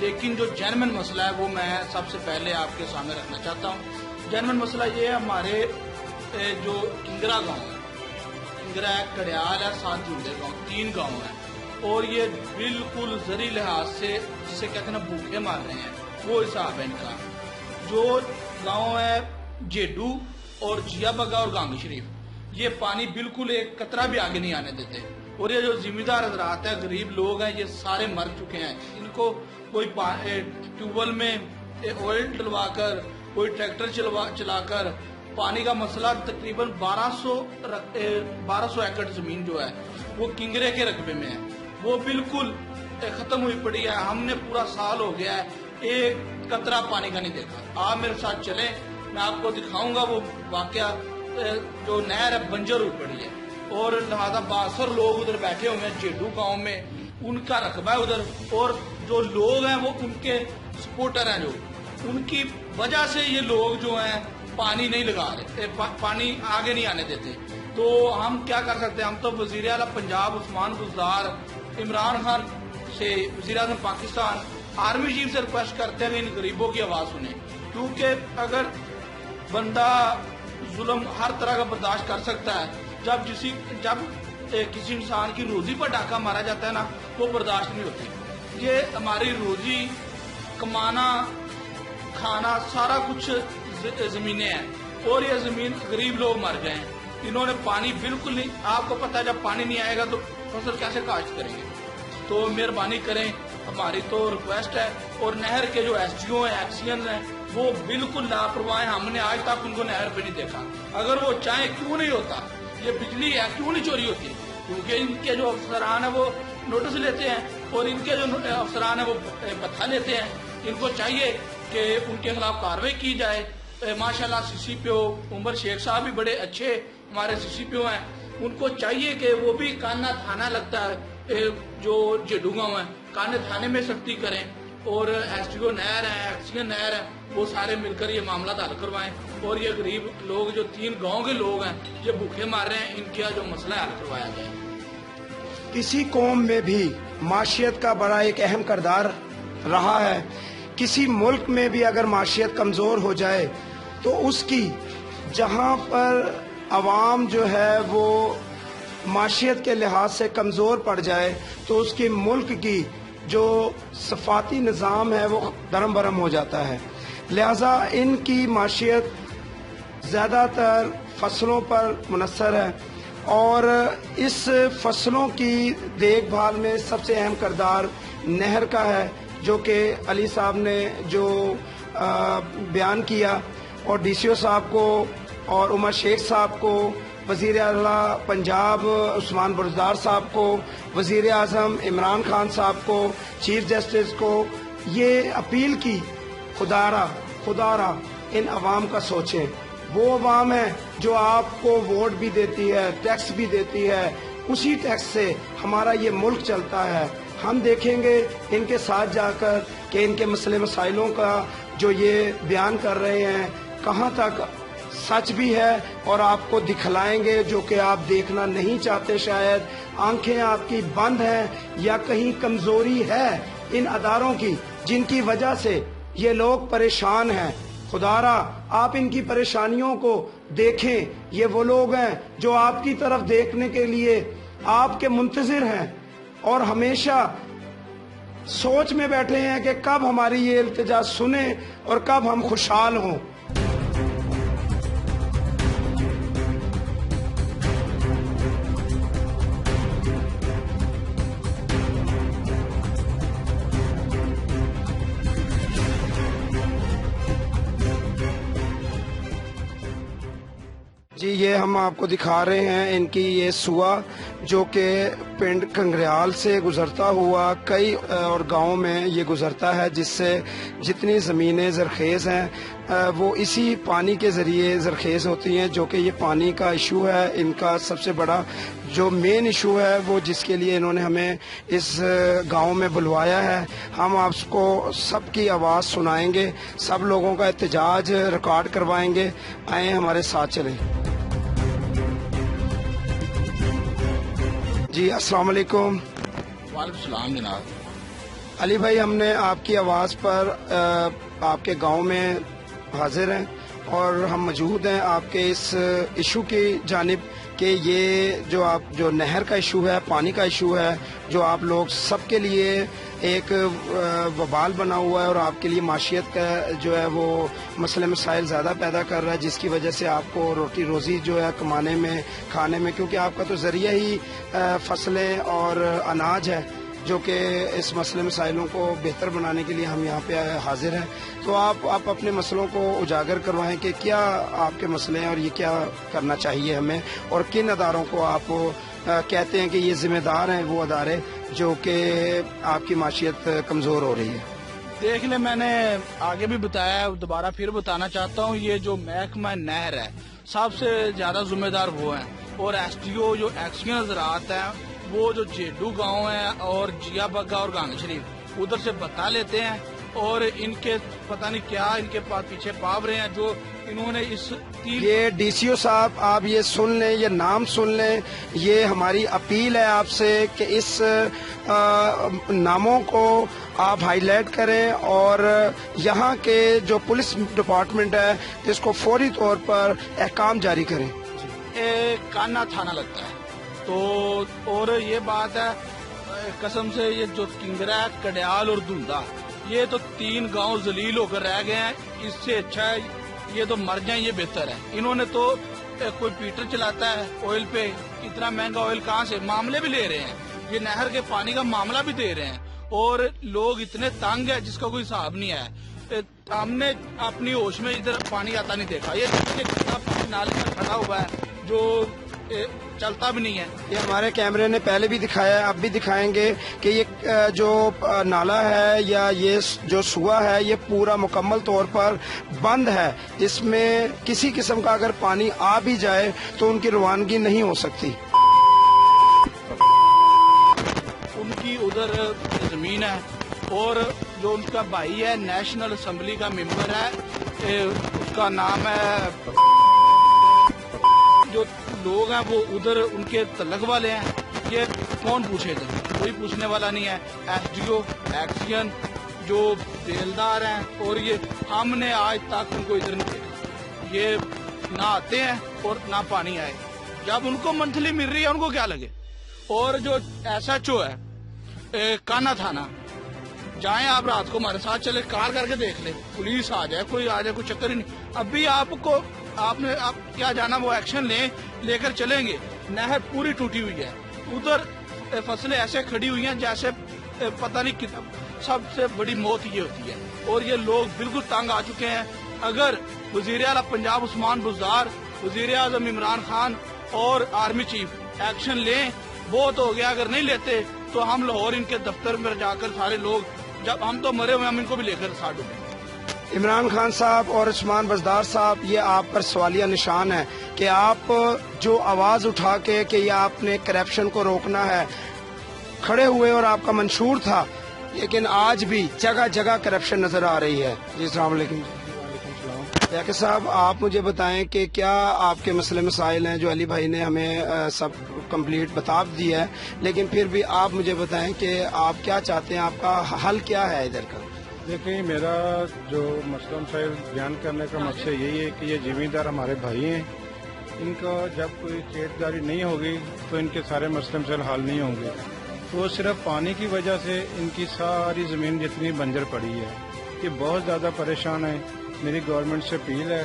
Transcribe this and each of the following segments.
لیکن جو جینوین مسئلہ ہے وہ میں سب سے پہلے آپ کے سامنے رکھنا چاہتا ہوں۔ جینوین مسئلہ یہ ہے، ہمارے جو کنگرا گاؤں ہے، کنگرا ہے، کڑیال ہے، ساتھ جھولے گاؤں، 3 گاؤں ہیں، اور یہ بالکل زرعی لحاظ سے جسے کہتے ہیں نا بھوکے مار رہے ہیں، وہ حساب ہے ان کا۔ جو گاؤں ہے جیڈو اور جیا بگا اور گانگ شریف، یہ پانی بالکل ایک قطرہ بھی آگے نہیں آنے دیتے، اور یہ جو ذمہ دار حضرات ہیں، غریب لوگ ہیں، یہ سارے مر چکے ہیں۔ ان کو کوئی ٹیوب ویل میں آئل ڈلوا کر، کوئی ٹریکٹر چلا کر پانی کا مسئلہ تقریباً 1200 ایکڑ زمین جو ہے وہ کنگرے کے رقبے میں ہے، وہ بالکل ختم ہوئی پڑی ہے۔ ہم نے پورا سال ہو گیا ہے، ایک قطرہ پانی کا نہیں دیکھا۔ آپ میرے ساتھ چلیں، میں آپ کو دکھاؤں گا وہ واقعہ۔ جو نہر ہے بنجر ہوئی پڑی ہے، اور لہذا 62 لوگ ادھر بیٹھے ہوئے ہیں جیڈو گاؤں میں، ان کا رقبہ ہے ادھر، اور جو لوگ ہیں وہ ان کے سپورٹر ہیں، جو ان کی وجہ سے یہ لوگ جو ہیں پانی نہیں لگا رہے، پانی آگے نہیں آنے دیتے۔ تو ہم کیا کر سکتے ہیں؟ ہم تو وزیر اعلیٰ پنجاب عثمان بزدار، عمران خان سے، وزیر اعظم پاکستان، آرمی چیف سے ریکویسٹ کرتے ہیں کہ ان غریبوں کی آواز سنیں، کیونکہ اگر بندہ ظلم ہر طرح کا برداشت کر سکتا ہے، جب کسی انسان کی روزی پر ڈاکہ مارا جاتا ہے نا، وہ برداشت نہیں ہوتی۔ یہ ہماری روزی، کمانا، کھانا، سارا کچھ زمینیں ہیں، اور یہ زمین غریب لوگ مر گئے ہیں، انہوں نے پانی بالکل نہیں۔ آپ کو پتا ہے جب پانی نہیں آئے گا تو فصل کیسے کاشت کریں گے؟ تو مہربانی کریں، ہماری تو ریکویسٹ ہے۔ اور نہر کے جو ایس ڈی او ہیں، ایکسیئنز ہیں، وہ بالکل لاپرواہ ہیں، ہم نے آج تک ان کو نہر پہ نہیں دیکھا۔ اگر وہ چاہیں کیوں نہیں ہوتا، یہ بجلی ہے کیوں نہیں چوری ہوتی؟ کیونکہ ان کے جو افسران ہیں وہ نوٹس لیتے ہیں، اور ان کے جو افسران ہیں وہ بتا لیتے ہیں۔ ان کو چاہیے کہ ان کے خلاف کارروائی کی جائے۔ ماشاءاللہ سی سی پی او عمر شیخ صاحب بھی بڑے اچھے ہمارے سی سی پی او ہیں، ان کو چاہیے کہ وہ بھی کانا تھانہ لگتا ہے جو جیڈو گاؤں ہے، کانے تھانے میں سختی کریں، اور ایس ڈی او نہر ہے، ایکسیئن نہر ہے، وہ سارے مل کر یہ معاملات حل کروائیں، اور یہ غریب لوگ جو 3 گاؤں کے لوگ ہیں یہ بھوکے مار رہے ہیں، ان کا جو مسئلہ حل کروایا جائے۔ کسی قوم میں بھی معیشت کا بڑا ایک اہم کردار رہا ہے۔ کسی ملک میں بھی اگر معیشت کمزور ہو جائے تو اس کی، جہاں پر عوام جو ہے وہ معیشت کے لحاظ سے کمزور پڑ جائے تو اس کی ملک کی جو صفاتی نظام ہے وہ درم برم ہو جاتا ہے۔ لہذا ان کی معیشت زیادہ تر فصلوں پر منحصر ہے، اور اس فصلوں کی دیکھ بھال میں سب سے اہم کردار نہر کا ہے، جو کہ علی صاحب نے جو بیان کیا، اور ڈی سی او صاحب کو اور عمر شیخ صاحب کو، وزیر اعلیٰ پنجاب عثمان بزدار صاحب کو، وزیر اعظم عمران خان صاحب کو، چیف جسٹس کو یہ اپیل کی، خدارا ان عوام کا سوچیں۔ وہ عوام ہے جو آپ کو ووٹ بھی دیتی ہے، ٹیکس بھی دیتی ہے، اسی ٹیکس سے ہمارا یہ ملک چلتا ہے۔ ہم دیکھیں گے ان کے ساتھ جا کر کہ ان کے مسئلے مسائلوں کا جو یہ بیان کر رہے ہیں کہاں تک سچ بھی ہے، اور آپ کو دکھلائیں گے جو کہ آپ دیکھنا نہیں چاہتے، شاید آنکھیں آپ کی بند ہیں، یا کہیں کمزوری ہے ان اداروں کی جن کی وجہ سے یہ لوگ پریشان ہیں۔ خدارا آپ ان کی پریشانیوں کو دیکھیں، یہ وہ لوگ ہیں جو آپ کی طرف دیکھنے کے لیے آپ کے منتظر ہیں، اور ہمیشہ سوچ میں بیٹھے ہیں کہ کب ہماری یہ التجا سنیں اور کب ہم خوشحال ہوں۔ جی یہ ہم آپ کو دکھا رہے ہیں ان کی یہ سوا جو کہ پنڈ کنگریال سے گزرتا ہوا کئی اور گاؤں میں یہ گزرتا ہے، جس سے جتنی زمینیں زرخیز ہیں وہ اسی پانی کے ذریعے زرخیز ہوتی ہیں، جو کہ یہ پانی کا ایشو ہے ان کا سب سے بڑا جو مین ایشو ہے، وہ جس کے لیے انہوں نے ہمیں اس گاؤں میں بلوایا ہے۔ ہم آپ کو سب کی آواز سنائیں گے، سب لوگوں کا احتجاج ریکارڈ کروائیں گے۔ آئیں ہمارے ساتھ چلیں۔ جی السلام علیکم۔ وعلیکم السلام جناب۔ علی بھائی، ہم نے آپ کی آواز پر آپ کے گاؤں میں حاضر ہیں اور ہم موجود ہیں آپ کے اس ایشو کی جانب کہ یہ جو نہر کا ایشو ہے، پانی کا ایشو ہے، جو آپ لوگ سب کے لیے ایک وبال بنا ہوا ہے اور آپ کے لیے معیشت کا جو ہے وہ مسئلے مسائل زیادہ پیدا کر رہا ہے، جس کی وجہ سے آپ کو روٹی روزی جو ہے کمانے میں، کھانے میں، کیونکہ آپ کا تو ذریعہ ہی فصلیں اور اناج ہے، جو کہ اس مسئلے مسائلوں کو بہتر بنانے کے لیے ہم یہاں پہ حاضر ہیں. تو آپ اپنے مسئلوں کو اجاگر کروائیں کہ کیا آپ کے مسئلے ہیں اور یہ کیا کرنا چاہیے ہمیں، اور کن اداروں کو آپ کہتے ہیں کہ یہ ذمہ دار ہیں وہ ادارے جو کہ آپ کی معیشت کمزور ہو رہی ہے. دیکھ لیں، میں نے آگے بھی بتایا ہے، دوبارہ پھر بتانا چاہتا ہوں، یہ جو محکمہ نہر ہے سب سے زیادہ ذمہ دار وہ ہیں، اور ایس ڈی او جو ایکسیئن زراعت ہیں وہ جو جیڈو گاؤں ہے اور جیا بگا اور گانگ شریف ادھر سے بتا لیتے ہیں، اور ان کے پتہ نہیں کیا ان کے پیچھے پاورے ہیں جو انہوں نے اس یہ ڈی سی او صاحب، آپ یہ سن لیں، یہ نام سن لیں، یہ ہماری اپیل ہے آپ سے کہ اس ناموں کو آپ ہائی لائٹ کریں اور یہاں کے جو پولیس ڈپارٹمنٹ ہے اس کو فوری طور پر احکام جاری کریں. کانا تھانہ لگتا ہے تو، اور یہ بات ہے قسم سے، یہ جو کنگرا، کڈیال اور دھندا، یہ تو 3 گاؤں ذلیل ہو کر رہ گئے ہیں. اس سے اچھا ہے یہ تو مر جائیں، یہ بہتر ہے. انہوں نے تو کوئی پیٹر چلاتا ہے آئل پہ، اتنا مہنگا آئل کہاں سے، معاملے بھی لے رہے ہیں، یہ نہر کے پانی کا معاملہ بھی دے رہے ہیں، اور لوگ اتنے تنگ ہیں جس کا کوئی حساب نہیں ہے. ہم نے اپنی ہوش میں ادھر پانی آتا نہیں دیکھا، یہ نالے میں کھڑا ہوا ہے جو چلتا بھی نہیں ہے. یہ ہمارے کیمرے نے پہلے بھی دکھایا ہے، اب بھی دکھائیں گے کہ یہ جو نالا ہے یا یہ جو سوا ہے یہ پورا مکمل طور پر بند ہے. اس میں کسی قسم کا اگر پانی آ بھی جائے تو ان کی روانگی نہیں ہو سکتی. ان کی ادھر زمین ہے، اور جو ان کا بھائی ہے نیشنل اسمبلی کا ممبر ہے، اس کا نام ہے، جو لوگ ہیں وہ ادھر ان کے تعلق والے ہیں. یہ کون پوچھے گا، کوئی پوچھنے والا نہیں ہے. ایس ڈی او، ایکسیئن جو بیلدار ہیں، اور یہ ہم نے آج تک ان کو ادھر نہیں دیکھا. یہ نہ آتے ہیں اور نہ پانی آئے. جب ان کو منتھلی مل رہی ہے ان کو کیا لگے. اور جو ایس ایچ او ہے کانا تھانہ، جائیں آپ رات کو ہمارے ساتھ چلے، کار کر کے دیکھ لیں، پولیس آ جائے، کوئی چکر ہی نہیں. ابھی آپ نے کیا جانا، وہ ایکشن لے کر چلیں گے. نہر پوری ٹوٹی ہوئی ہے، ادھر فصلیں ایسے کھڑی ہوئی ہیں جیسے پتہ نہیں کتنا. سب سے بڑی موت یہ ہوتی ہے، اور یہ لوگ بالکل تنگ آ چکے ہیں. اگر وزیر اعلیٰ پنجاب عثمان بزدار، وزیر اعظم عمران خان اور آرمی چیف ایکشن لیں، بہت ہو گیا. اگر نہیں لیتے تو ہم لاہور ان کے دفتر میں جا کر سارے لوگ، جب ہم تو مرے ہوئے ہم ان کو بھی لے کر ساتھ ڈوبیں. عمران خان صاحب اور عثمان بزدار صاحب، یہ آپ پر سوالیہ نشان ہے کہ آپ جو آواز اٹھا کے کہ یہ آپ نے کرپشن کو روکنا ہے کھڑے ہوئے اور آپ کا منشور تھا، لیکن آج بھی جگہ جگہ کرپشن نظر آ رہی ہے. جی السلام علیکم. یاقی صاحب، آپ مجھے بتائیں کہ کیا آپ کے مسئلے مسائل ہیں جو علی بھائی نے ہمیں سب کمپلیٹ بتا دیا ہے، لیکن پھر بھی آپ مجھے بتائیں کہ آپ کیا چاہتے ہیں، آپ کا حل کیا ہے ادھر کا. دیکھیں، میرا جو مسئلہ مسائل بیان کرنے کا مقصد یہی ہے کہ یہ زمیندار ہمارے بھائی ہیں، ان کا جب کوئی کھیتداری نہیں ہوگی تو ان کے سارے مسئلے مسائل حل نہیں ہوں گے. تو صرف پانی کی وجہ سے ان کی ساری زمین جتنی بنجر پڑی ہے، یہ بہت زیادہ پریشان ہیں. میری گورنمنٹ سے اپیل ہے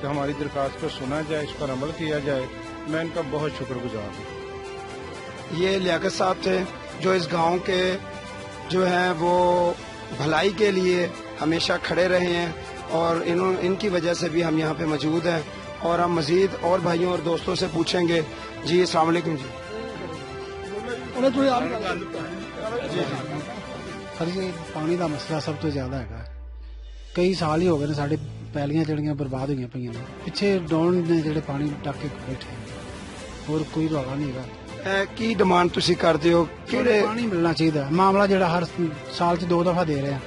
کہ ہماری درخواست کو سنا جائے، اس پر عمل کیا جائے. میں ان کا بہت شکر گزار ہوں. یہ لیاقت صاحب تھے جو اس گاؤں کے جو ہیں وہ بھلائی کے لیے ہمیشہ کھڑے رہے ہیں، اور ان کی وجہ سے بھی ہم یہاں پہ موجود ہیں. اور ہم مزید اور بھائیوں اور دوستوں سے پوچھیں گے. جی السلام علیکم. جی پانی کا مسئلہ سب تو زیادہ ہے. کئی سال ہی ہو گئے سارے پیلیاں جڑیاں برباد ہوئی پہ پیچھے ڈون نے جڑے پانی ڈک کے بیٹھے، اور کوئی رولا نہیں ہے. کی ڈیمانڈ تسی کرتے ہو؟ پانی ملنا چاہیے. معاملہ جڑا ہر سال 2 دفعہ دے رہے ہیں،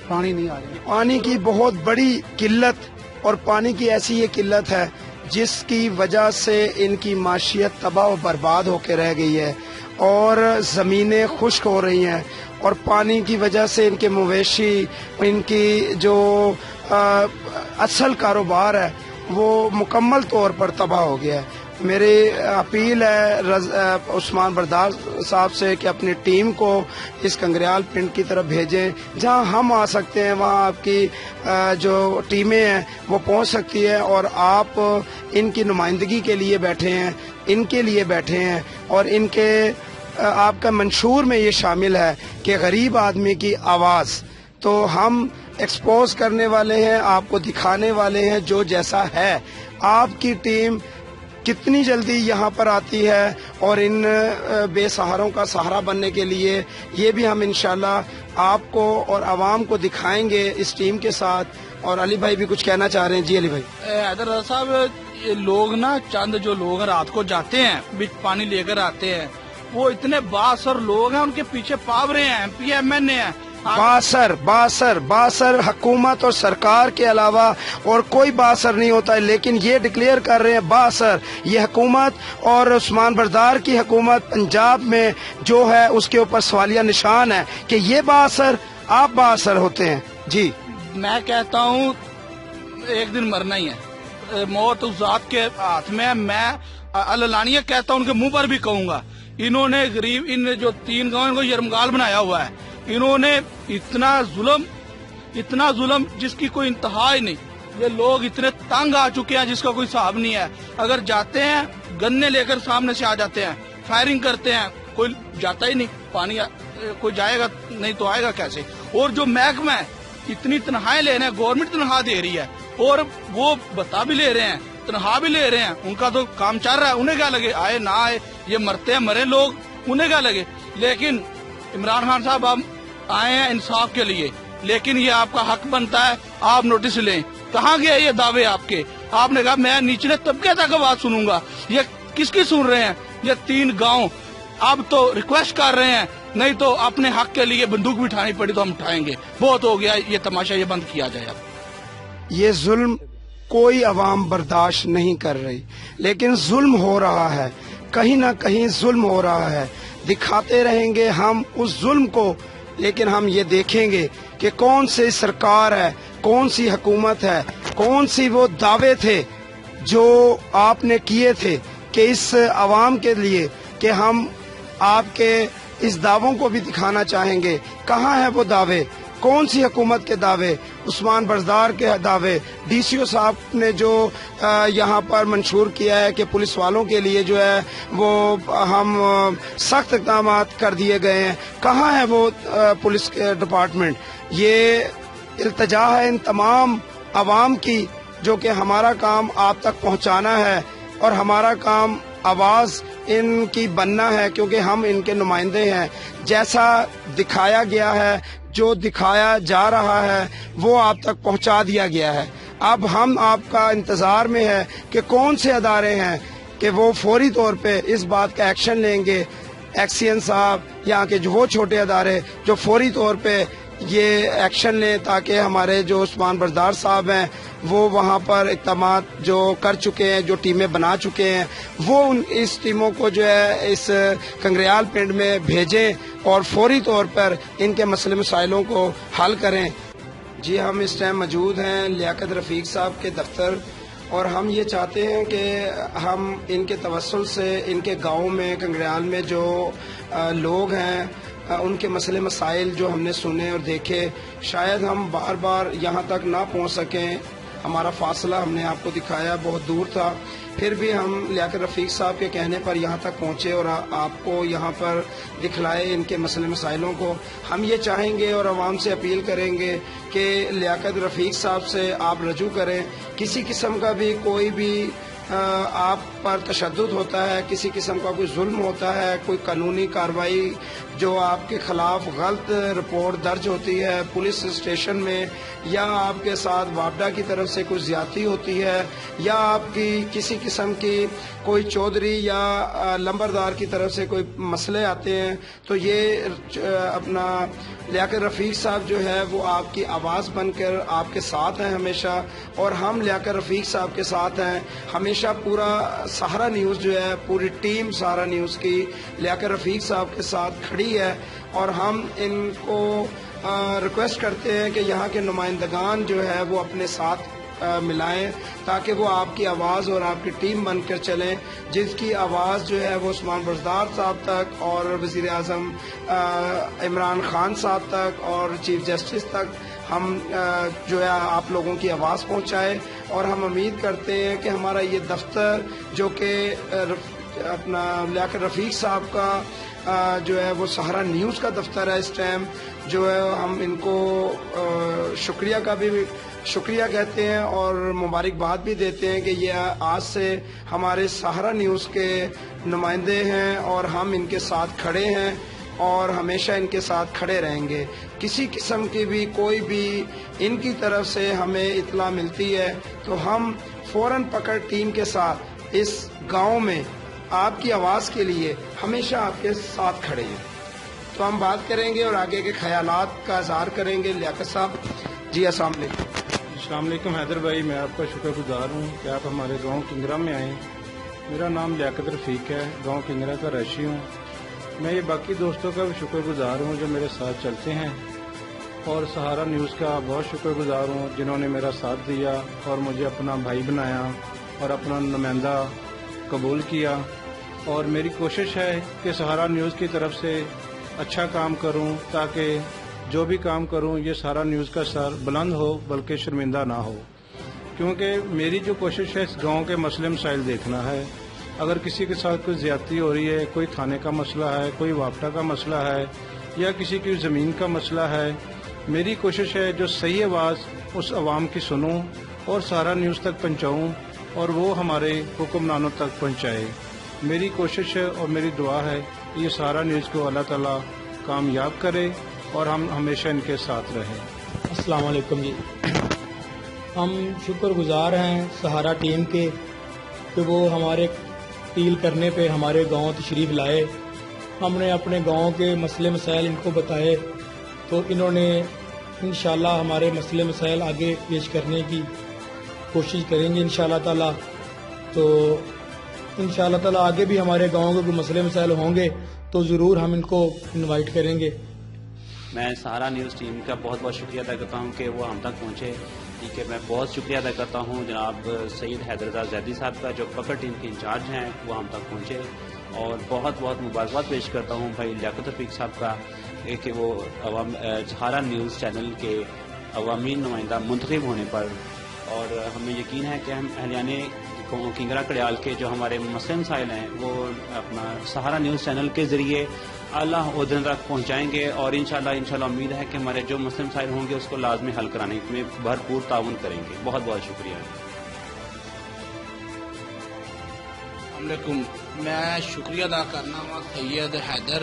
پانی نہیں آ رہا. پانی کی بہت بڑی قلت، اور پانی کی ایسی یہ قلت ہے جس کی وجہ سے ان کی معیشت تباہ و برباد ہو کے رہ گئی ہے، اور زمینیں خشک ہو رہی ہیں، اور پانی کی وجہ سے ان کے مویشی، ان کی جو اصل کاروبار ہے وہ مکمل طور پر تباہ ہو گیا ہے۔ میری اپیل ہے عثمان بردار صاحب سے کہ اپنی ٹیم کو اس کنگریال پنڈ کی طرف بھیجیں، جہاں ہم آ سکتے ہیں وہاں آپ کی جو ٹیمیں ہیں وہ پہنچ سکتی ہے، اور آپ ان کی نمائندگی کے لیے بیٹھے ہیں، ان کے لیے بیٹھے ہیں، اور ان کے آپ کا منشور میں یہ شامل ہے کہ غریب آدمی کی آواز، تو ہم ایکسپوز کرنے والے ہیں، آپ کو دکھانے والے ہیں جو جیسا ہے۔ آپ کی ٹیم کتنی جلدی یہاں پر آتی ہے اور ان بے سہاروں کا سہارا بننے کے لیے، یہ بھی ہم انشاءاللہ آپ کو اور عوام کو دکھائیں گے اس ٹیم کے ساتھ۔ اور علی بھائی بھی کچھ کہنا چاہ رہے ہیں۔ جی علی بھائی۔ حیدر رضا صاحب، یہ لوگ نا چند جو لوگ رات کو جاتے ہیں پانی لے کر آتے ہیں، وہ اتنے بااثر لوگ ہیں، ان کے پیچھے پاورے ہیں، ایم پی ایم این اے ہیں، باثر حکومت اور سرکار کے علاوہ اور کوئی باثر نہیں ہوتا ہے، لیکن یہ ڈکلیئر کر رہے ہیں باثر یہ حکومت، اور عثمان بردار کی حکومت پنجاب میں جو ہے اس کے اوپر سوالیہ نشان ہے کہ یہ باثر، آپ باثر ہوتے ہیں۔ جی میں کہتا ہوں ایک دن مرنا ہی ہے، موت اس ذات کے ہاتھ میں ہے۔ میں علانیہ کہتا ہوں، ان کے منہ پر بھی کہوں گا، انہوں نے غریب، ان جو 3 گاؤں کو یرمگال بنایا ہوا ہے، انہوں نے اتنا ظلم جس کی کوئی انتہا ہی نہیں۔ یہ لوگ اتنے تنگ آ چکے ہیں جس کا کوئی حساب نہیں ہے۔ اگر جاتے ہیں گنے لے کر سامنے سے آ جاتے ہیں، فائرنگ کرتے ہیں، کوئی جاتا ہی نہیں، پانی کوئی جائے گا نہیں تو آئے گا کیسے؟ اور جو محکمہ ہے اتنی تنخواہیں لے رہے ہیں، گورنمنٹ تنخواہ دے رہی ہے اور وہ بتا بھی لے رہے ہیں، تنخواہ بھی لے رہے ہیں، ان کا تو کام چل رہا ہے، انہیں کیا لگے آئے نہ آئے، یہ مرتے ہیں مرے لوگ، انہیں کیا لگے۔ لیکن عمران خان صاحب آپ آئے ہیں انصاف کے لیے، لیکن یہ آپ کا حق بنتا ہے، آپ نوٹس لیں۔ کہاں گئے یہ دعوے آپ کے؟ آپ نے کہا میں نچلے طبقے تک بات سنوں گا، یہ کس کی سن رہے ہیں؟ یہ 3 گاؤں اب تو ریکویسٹ کر رہے ہیں، نہیں تو اپنے حق کے لیے بندوق بھی اٹھانی پڑی تو ہم اٹھائیں گے، بہت ہو گیا یہ تماشا، یہ بند کیا جائے اب۔ یہ ظلم کوئی عوام برداشت نہیں کر رہی، لیکن ظلم ہو رہا ہے، کہیں نہ کہیں ظلم ہو رہا ہے، دکھاتے رہیں گے ہم اس ظلم کو، لیکن ہم یہ دیکھیں گے کہ کون سی سرکار ہے، کون سی حکومت ہے، کون سی وہ دعوے تھے جو آپ نے کیے تھے کہ اس عوام کے لیے، کہ ہم آپ کے اس دعووں کو بھی دکھانا چاہیں گے۔ کہاں ہے وہ دعوے؟ کون سی حکومت کے دعوے؟ عثمان بردار کے دعوے، ڈی سی او صاحب نے جو یہاں پر منشور کیا ہے کہ پولیس والوں کے لیے جو ہے وہ ہم سخت اقدامات کر دیے گئے ہیں، کہاں ہے وہ پولیس ڈپارٹمنٹ؟ یہ التجا ہے ان تمام عوام کی، جو کہ ہمارا کام آپ تک پہنچانا ہے اور ہمارا کام آواز ان کی بننا ہے، کیونکہ ہم ان کے نمائندے ہیں۔ جیسا دکھایا گیا ہے، جو دکھایا جا رہا ہے وہ آپ تک پہنچا دیا گیا ہے۔ اب ہم آپ کا انتظار میں ہے کہ کون سے ادارے ہیں کہ وہ فوری طور پہ اس بات کا ایکشن لیں گے، ایکسین صاحب، یہاں کے جو وہ چھوٹے ادارے جو فوری طور پہ یہ ایکشن لیں، تاکہ ہمارے جو عثمان بردار صاحب ہیں وہ وہاں پر اقدامات جو کر چکے ہیں، جو ٹیمیں بنا چکے ہیں، وہ اس ٹیموں کو جو ہے اس کنگریال پنڈ میں بھیجیں اور فوری طور پر ان کے مسئلے مسائلوں کو حل کریں۔ جی ہم اس ٹائم موجود ہیں لیاقت رفیق صاحب کے دفتر، اور ہم یہ چاہتے ہیں کہ ہم ان کے توسل سے ان کے گاؤں میں، کنگریال میں جو لوگ ہیں، ان کے مسئلے مسائل جو ہم نے سنے اور دیکھے، شاید ہم بار بار یہاں تک نہ پہنچ سکیں، ہمارا فاصلہ ہم نے آپ کو دکھایا بہت دور تھا، پھر بھی ہم لیاقت رفیق صاحب کے کہنے پر یہاں تک پہنچے اور آپ کو یہاں پر دکھلائے ان کے مسئلے مسائلوں کو۔ ہم یہ چاہیں گے اور عوام سے اپیل کریں گے کہ لیاقت رفیق صاحب سے آپ رجوع کریں، کسی قسم کا بھی کوئی بھی آپ پر تشدد ہوتا ہے، کسی قسم کا کوئی ظلم ہوتا ہے، کوئی قانونی کارروائی جو آپ کے خلاف غلط رپورٹ درج ہوتی ہے پولیس اسٹیشن میں، یا آپ کے ساتھ واپڈا کی طرف سے کوئی زیادتی ہوتی ہے، یا آپ کی کسی قسم کی کوئی چودھری یا لمبردار کی طرف سے کوئی مسئلے آتے ہیں، تو یہ اپنا لیاقت رفیق صاحب جو ہے وہ آپ کی آواز بن کر آپ کے ساتھ ہیں ہمیشہ، اور ہم لیاقت رفیق صاحب کے ساتھ ہیں ہمیشہ۔ ہمیشہ پورا سہارا نیوز جو ہے، پوری ٹیم سہارا نیوز کی لیاقت رفیق صاحب کے ساتھ کھڑی ہے، اور ہم ان کو ریکویسٹ کرتے ہیں کہ یہاں کے نمائندگان جو ہے وہ اپنے ساتھ ملائیں، تاکہ وہ آپ کی آواز اور آپ کی ٹیم بن کر چلیں، جس کی آواز جو ہے وہ عثمان برزدار صاحب تک اور وزیر اعظم عمران خان صاحب تک اور چیف جسٹس تک ہم جو ہے آپ لوگوں کی آواز پہنچائے. اور ہم امید کرتے ہیں کہ ہمارا یہ دفتر جو کہ اپنا لیاقت رفیق صاحب کا جو ہے وہ سہارا نیوز کا دفتر ہے، اس ٹائم جو ہے ہم ان کو شکریہ کہتے ہیں اور مبارکباد بھی دیتے ہیں کہ یہ آج سے ہمارے سہارا نیوز کے نمائندے ہیں، اور ہم ان کے ساتھ کھڑے ہیں اور ہمیشہ ان کے ساتھ کھڑے رہیں گے. کسی قسم کی بھی کوئی بھی ان کی طرف سے ہمیں اطلاع ملتی ہے تو ہم فوراً پکڑ ٹیم کے ساتھ اس گاؤں میں آپ کی آواز کے لیے ہمیشہ آپ کے ساتھ کھڑے ہیں. تو ہم بات کریں گے اور آگے کے خیالات کا اظہار کریں گے. لیاقت صاحب جی السلام علیکم. السلام علیکم حیدر بھائی، میں آپ کا شکر گزار ہوں کہ آپ ہمارے گاؤں کنگرا میں آئیں. میرا نام لیاقت رفیق ہے، گاؤں کنگرا کا رہائشی ہوں. میں یہ باقی دوستوں کا بھی شکر گزار ہوں جو میرے ساتھ چلتے ہیں، اور سہارا نیوز کا بہت شکر گزار ہوں جنہوں نے میرا ساتھ دیا اور مجھے اپنا بھائی بنایا اور اپنا نمائندہ قبول کیا. اور میری کوشش ہے کہ سہارا نیوز کی طرف سے اچھا کام کروں، تاکہ جو بھی کام کروں یہ سہارا نیوز کا سر بلند ہو بلکہ شرمندہ نہ ہو. کیونکہ میری جو کوشش ہے اس گاؤں کے مسئلے مسائل دیکھنا ہے. اگر کسی کے ساتھ کوئی زیادتی ہو رہی ہے، کوئی تھانے کا مسئلہ ہے، کوئی وافٹا کا مسئلہ ہے، یا کسی کی زمین کا مسئلہ ہے، میری کوشش ہے جو صحیح آواز اس عوام کی سنوں اور سہارا نیوز تک پہنچاؤں اور وہ ہمارے حکمرانوں تک پہنچائے. میری کوشش ہے اور میری دعا ہے کہ یہ سہارا نیوز کو اللہ تعالیٰ کامیاب کرے اور ہم ہمیشہ ان کے ساتھ رہیں. السلام علیکم جی. ہم شکر گزار ہیں سہارا ٹیم کے کہ وہ ہمارے اپیل کرنے پہ ہمارے گاؤں تشریف لائے. ہم نے اپنے گاؤں کے مسئلے مسائل ان کو بتائے تو انہوں نے انشاءاللہ ہمارے مسئلے مسائل آگے پیش کرنے کی کوشش کریں گے انشاءاللہ تعالیٰ. تو انشاءاللہ تعالیٰ آگے بھی ہمارے گاؤں کے کوئی مسئلے مسائل ہوں گے تو ضرور ہم ان کو انوائٹ کریں گے. میں سہارا نیوز ٹیم کا بہت بہت شکریہ ادا کرتا ہوں کہ وہ ہم تک پہنچے. ٹھیک ہے، میں بہت شکریہ ادا کرتا ہوں جناب سید حیدر رضا زیدی صاحب کا جو پکڑ ٹیم کے انچارج ہیں، وہ ہم تک پہنچے. اور بہت بہت مبارکباد پیش کرتا ہوں بھائی لیاقت رفیق صاحب کا کہ وہ سہارا نیوز چینل کے عوامی نمائندہ منتخب ہونے پر. اور ہمیں یقین ہے کہ ہم اہلیان کنگرا کڑیال کے جو ہمارے مسئلے مسائل ہیں وہ اپنا سہارا نیوز چینل کے ذریعے اعلیٰ عہدے تک پہنچائیں گے، اور انشاءاللہ امید ہے کہ ہمارے جو مسئلے مسائل ہوں گے اس کو لازمی حل کرانے میں بھرپور تعاون کریں گے. بہت بہت شکریہ. السلام علیکم. میں شکریہ ادا کرنا وا سید حیدر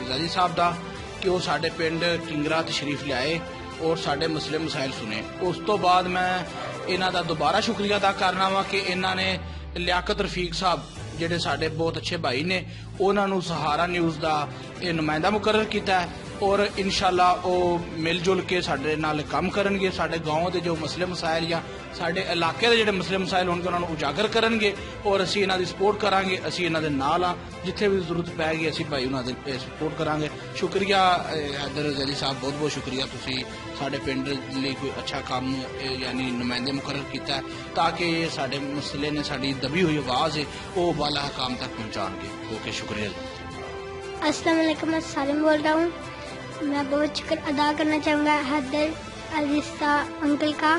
زیدی صاحب دا کہ وہ سارے پنڈ کنگرا تشریف لائے اور سارے مسئلے مسائل سنے. اس تو بعد میں انہوں دا دوبارہ شکریہ ادا کرنا وا کہ انہوں نے لیاقت رفیق صاحب جڑے سارے بہت اچھے بھائی نے انہوں نے سہارا نیوز دا نمائندہ مقرر کیتا ہے، اور انشاءاللہ وہ مل جل کے سارے نال کام کرن گے. سارے گاؤں دے جو مسئلے مسائل یا سارے علاقے دے جڑے مسئلے مسائل ہون گے انہوں نے اجاگر کرن گے، اور اسی انہاں دی سپورٹ کران گے. اسی انہاں دے نال ہاں، جتھے بھی ضرورت پے گی اسی بھائی انہاں دے سپورٹ کران گے. شکریہ حیدر زیدی صاحب، بہت بہت شکریہ. تسی سارے پنڈ لئی کوئی اچھا کام یعنی نمائندے مقرر کیتا ہے تاکہ سارے مسئلے نے ساری دبی ہوئی آواز ہے وہ بالا حکام تک پہنچان گے. اوکے، شکریہ. السلام علیکم، میں سالم بول رہا ہوں. میں بہت شکر ادا کرنا چاہوں گا حیدر عزیزہ انکل کا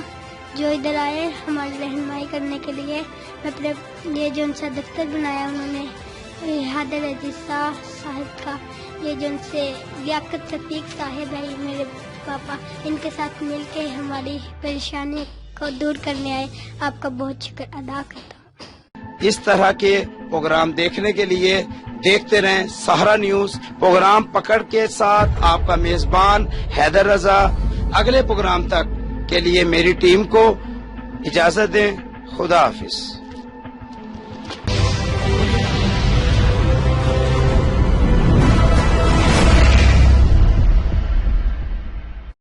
جو ادھر آئے ہماری رہنمائی کرنے کے لیے. میں اپنے یہ جو ان سے دفتر بنایا انہوں نے حیدر عزیزہ صاحب کا، یہ جو ان سے لیاقت رفیق صاحب ہے میرے پاپا، ان کے ساتھ مل کے ہماری پریشانی کو دور کرنے آئے. آپ کا بہت شکر ادا کرتا ہوں. اس طرح کے پروگرام دیکھنے کے لیے دیکھتے رہیں سہارا نیوز. پروگرام پکڑ کے ساتھ آپ کا میزبان حیدر رضا. اگلے پروگرام تک کے لیے میری ٹیم کو اجازت دیں. خدا حافظ.